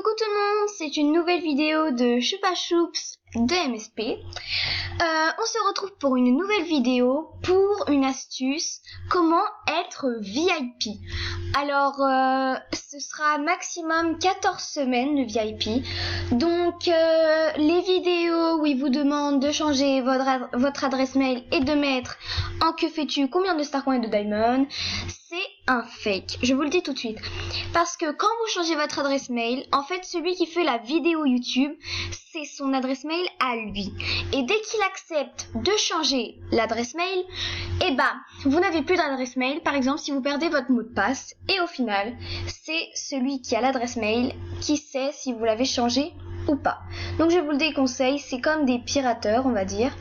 Coucou tout le monde, c'est une nouvelle vidéo de Choupa Choups de MSP. On se retrouve pour une nouvelle vidéo pour une astuce, comment être VIP. Alors, ce sera maximum 14 semaines le VIP. Donc, les vidéos où il vous demande de changer votre adresse mail et de mettre en que fais-tu, combien de star coins et de diamond, c'est un fake. Je vous le dis tout de suite. Parce que quand vous changez votre adresse mail, en fait, celui qui fait la vidéo YouTube, c'est son adresse mail à lui. Et dès qu'il accepte de changer l'adresse mail, eh ben, vous n'avez plus d'adresse mail. Par exemple, si vous perdez votre mot de passe, et au final, c'est celui qui a l'adresse mail qui sait si vous l'avez changé ou pas. Donc, je vous le déconseille. C'est comme des pirateurs, on va dire.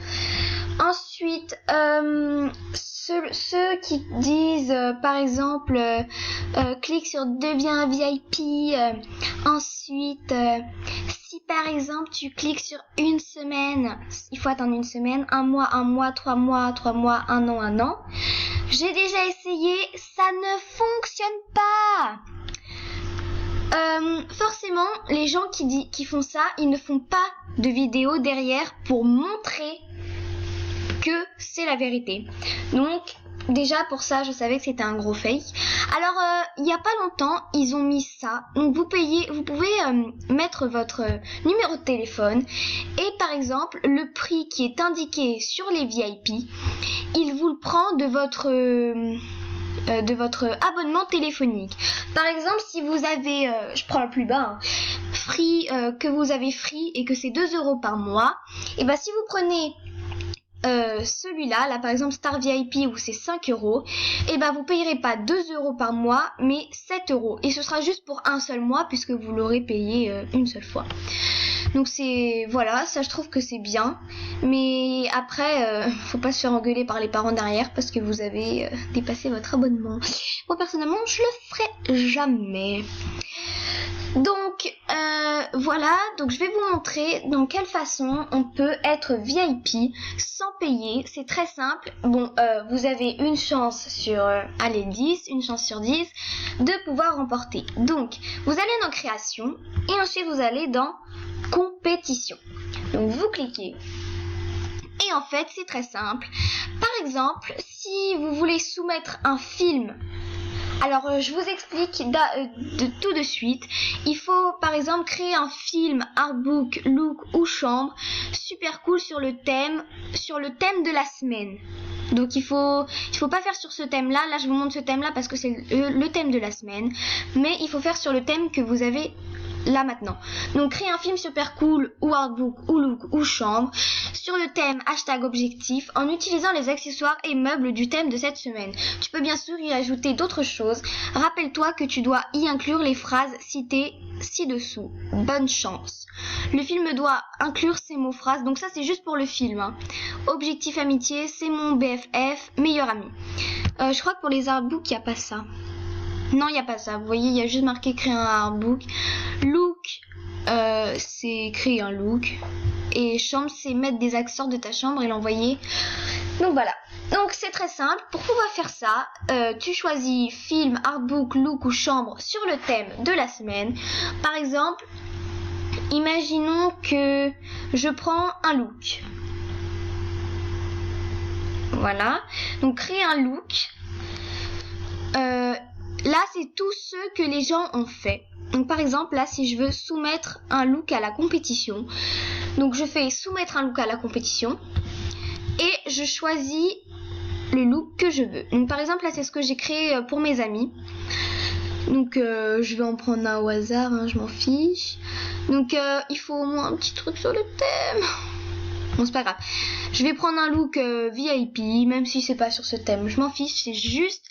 Ensuite, ceux qui disent, par exemple, clique sur deviens VIP. Ensuite, si par exemple tu cliques sur une semaine, il faut attendre une semaine, un mois, 3 mois, 1 an. J'ai déjà essayé, ça ne fonctionne pas. Forcément, les gens qui font ça, ils ne font pas de vidéo derrière pour montrer que c'est la vérité. Donc déjà pour ça je savais que c'était un gros fake. Alors il n'y a pas longtemps ils ont mis ça. Donc vous pouvez mettre votre numéro de téléphone et par exemple le prix qui est indiqué sur les VIP, il vous le prend de votre abonnement téléphonique. Par exemple, si vous avez, je prends le plus bas, Free, que vous avez Free et que c'est 2 € par mois, et ben si vous prenez celui-là, là par exemple Star VIP où c'est 5 €, et ben vous payerez pas 2 € par mois, mais 7 €. Et ce sera juste pour un seul mois puisque vous l'aurez payé une seule fois. Donc c'est, voilà, ça je trouve que c'est bien. Mais après, faut pas se faire engueuler par les parents derrière parce que vous avez dépassé votre abonnement. Moi personnellement, je le ferai jamais. Donc voilà, donc je vais vous montrer dans quelle façon on peut être VIP sans payer. C'est très simple. Bon, vous avez une chance sur 10, une chance sur 10 de pouvoir remporter. Donc, vous allez dans création et ensuite vous allez dans compétition. Donc vous cliquez. Et en fait, c'est très simple. Par exemple, si vous voulez soumettre un film, alors je vous explique tout de suite. Il faut par exemple créer un film, artbook, look ou chambre super cool sur le thème de la semaine. Donc il faut pas faire sur ce thème-là. Là, je vous montre ce thème-là parce que c'est le thème de la semaine. Mais il faut faire sur le thème que vous avez là maintenant. Donc créer un film super cool ou artbook ou look ou chambre sur le thème #objectif en utilisant les accessoires et meubles du thème de cette semaine. Tu peux bien sûr y ajouter d'autres choses. Rappelle-toi que tu dois y inclure les phrases citées ci-dessous. Bonne chance. Le film doit inclure ces mots phrases. Donc ça c'est juste pour le film, hein. Objectif amitié, c'est mon BFF, meilleur ami. Je crois que pour les artbooks il n'y a pas ça. Non, il n'y a pas ça. Vous voyez, il y a juste marqué créer un artbook. Look, c'est créer un look. Et chambre, c'est mettre des accessoires de ta chambre et l'envoyer. Donc voilà. Donc c'est très simple. Pour pouvoir faire ça, tu choisis film, artbook, look ou chambre sur le thème de la semaine. Par exemple, imaginons que je prends un look. Voilà. Donc créer un look. Là, c'est tous ceux que les gens ont fait. Donc par exemple, là, si je veux soumettre un look à la compétition, donc je fais soumettre un look à la compétition et je choisis le look que je veux. Donc par exemple, là, c'est ce que j'ai créé pour mes amis. Donc je vais en prendre un au hasard, hein, je m'en fiche. Donc il faut au moins un petit truc sur le thème. Bon, c'est pas grave. Je vais prendre un look VIP, même si c'est pas sur ce thème. Je m'en fiche, c'est juste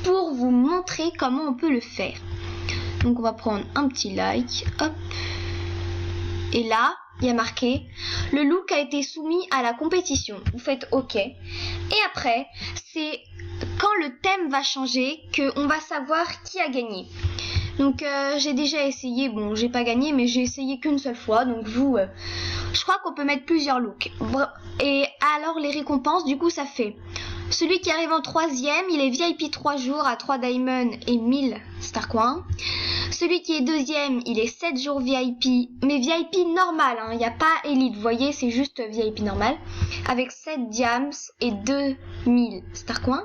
pour vous montrer comment on peut le faire. Donc on va prendre un petit like, hop. Et là, il y a marqué le look a été soumis à la compétition. Vous faites OK. Et après, c'est quand le thème va changer qu'on va savoir qui a gagné. Donc j'ai déjà essayé, bon j'ai pas gagné mais j'ai essayé qu'une seule fois. Donc vous, je crois qu'on peut mettre plusieurs looks. Et alors les récompenses, du coup ça fait Celui qui arrive en troisième, il est VIP 3 jours à 3 diamonds et 1000 star coins. Celui qui est deuxième, il est 7 jours VIP, mais VIP normal, il n'y a pas élite, vous voyez, c'est juste VIP normal, avec 7 diams et 2000 star coins.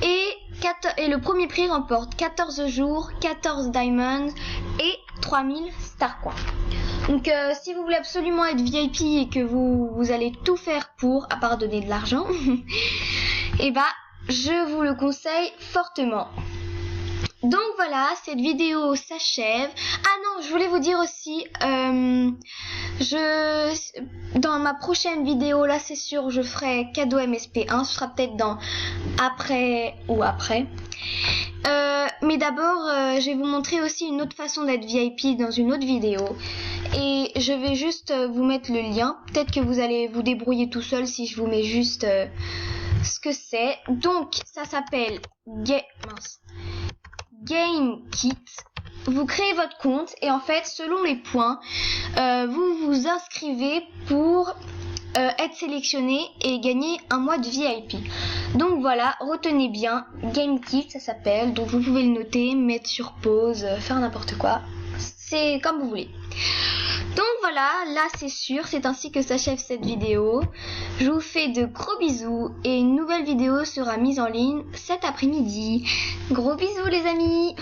Et le premier prix remporte 14 jours, 14 diamonds et 3000 star coins. Donc si vous voulez absolument être VIP et que vous allez tout faire pour, à part donner de l'argent, et bah je vous le conseille fortement. Donc voilà, cette vidéo s'achève. Ah non, je voulais vous dire aussi, dans ma prochaine vidéo, là c'est sûr, je ferai cadeau MSP1, ce sera peut-être dans après. Mais d'abord, je vais vous montrer aussi une autre façon d'être VIP dans une autre vidéo. Et je vais juste vous mettre le lien. Peut-être que vous allez vous débrouiller tout seul si je vous mets juste ce que c'est. Donc, ça s'appelle Game Kit. Vous créez votre compte et en fait, selon les points, vous vous inscrivez pour être sélectionné et gagner un mois de VIP. Donc voilà, retenez bien, Game Kit ça s'appelle, donc vous pouvez le noter, mettre sur pause, faire n'importe quoi, c'est comme vous voulez. Donc voilà, là c'est sûr, c'est ainsi que s'achève cette vidéo. Je vous fais de gros bisous et une nouvelle vidéo sera mise en ligne cet après-midi. Gros bisous les amis!